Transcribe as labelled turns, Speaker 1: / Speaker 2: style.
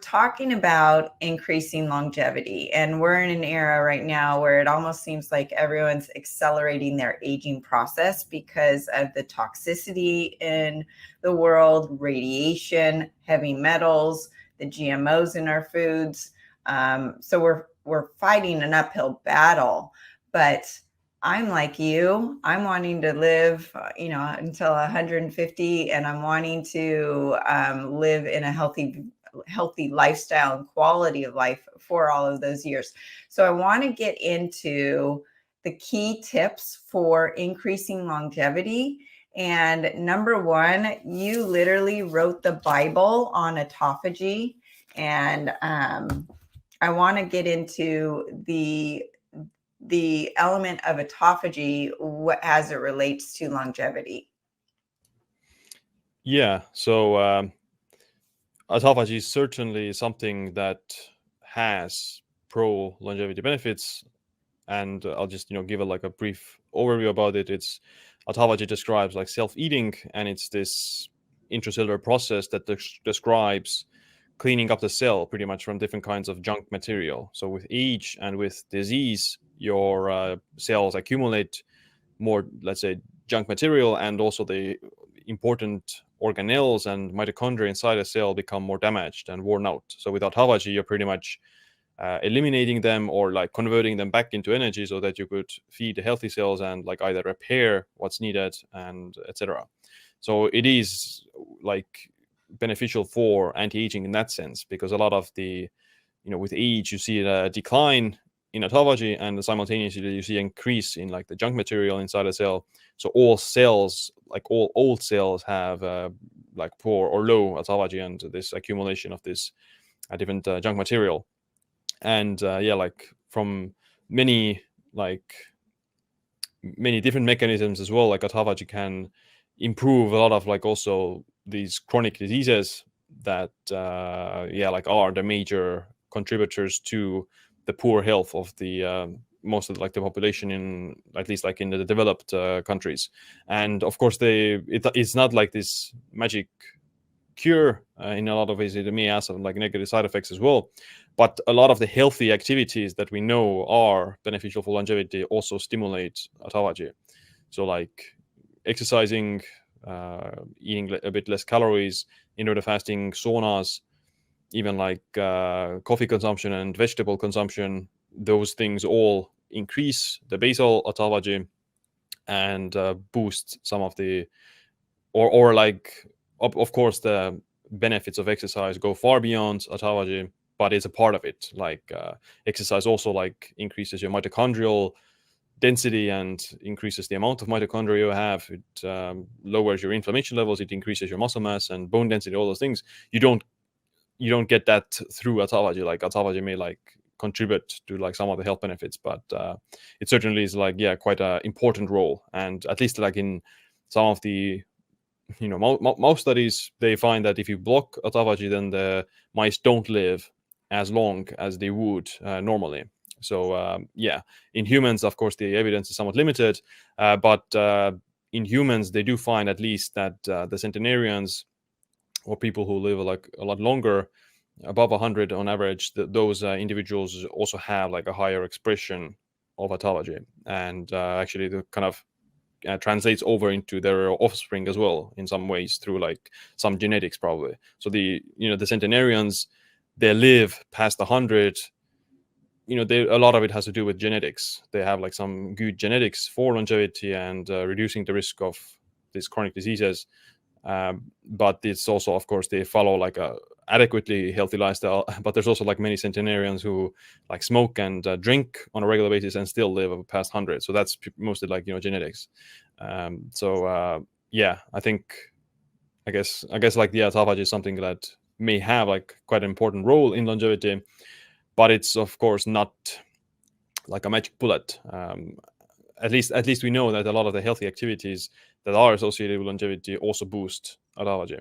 Speaker 1: talking about increasing longevity, and we're in an era right now where it almost seems like everyone's accelerating their aging process because of the toxicity in the world, radiation, heavy metals, the GMOs in our foods. So we're fighting an uphill battle, but I'm like you. I'm wanting to live, until 150, and I'm wanting to live in a healthy lifestyle and quality of life for all of those years. So I want to get into the key tips for increasing longevity. And number one, you literally wrote the Bible on autophagy, and I want to get into the element of autophagy as it relates to longevity.
Speaker 2: Yeah, so autophagy is certainly something that has pro longevity benefits, and I'll just give a brief overview about it. It's autophagy describes like self-eating, and it's this intracellular process that describes cleaning up the cell pretty much from different kinds of junk material. So with age and with disease, your cells accumulate more, let's say, junk material, and also the important organelles and mitochondria inside a cell become more damaged and worn out. So with autophagy, you're pretty much eliminating them or like converting them back into energy so that you could feed the healthy cells and like either repair what's needed and etc. So it is like beneficial for anti-aging in that sense, because a lot of the, with age you see a decline in autophagy, and simultaneously you see an increase in like the junk material inside a cell. So all cells, like all old cells, have like poor or low autophagy and this accumulation of this different junk material. And like from many different mechanisms as well, like autophagy can improve a lot of like also these chronic diseases that like are the major contributors to the poor health of the most of like the population, in at least like in the developed countries. And of course it's not like this magic cure. In a lot of ways it may have some like negative side effects as well, but a lot of the healthy activities that we know are beneficial for longevity also stimulate autophagy. So like exercising, eating a bit less calories, intermittent fasting, saunas, even like coffee consumption and vegetable consumption, those things all increase the basal autophagy and boost some of the, or like, of course, the benefits of exercise go far beyond autophagy, but it's a part of it. Like exercise also like increases your mitochondrial density and increases the amount of mitochondria you have. It lowers your inflammation levels. It increases your muscle mass and bone density. All those things you don't get that through autophagy. Like autophagy may like contribute to like some of the health benefits, but it certainly is like quite an important role. And at least like in some of the mouse studies, they find that if you block autophagy, then the mice don't live as long as they would normally. So in humans, of course, the evidence is somewhat limited, but in humans, they do find at least that the centenarians, or people who live like a lot longer, above 100 on average, those individuals also have like a higher expression of autophagy, and actually the kind of translates over into their offspring as well in some ways through like some genetics probably. So the the centenarians, they live past 100. A lot of it has to do with genetics. They have like some good genetics for longevity and reducing the risk of these chronic diseases. But it's also, of course, they follow like a adequately healthy lifestyle. But there's also like many centenarians who like smoke and drink on a regular basis and still live past 100. So that's mostly like genetics. I think I guess like the autophagy is something that may have like quite an important role in longevity, but it's of course not like a magic bullet. At least we know that a lot of the healthy activities that are associated with longevity also boost autophagy.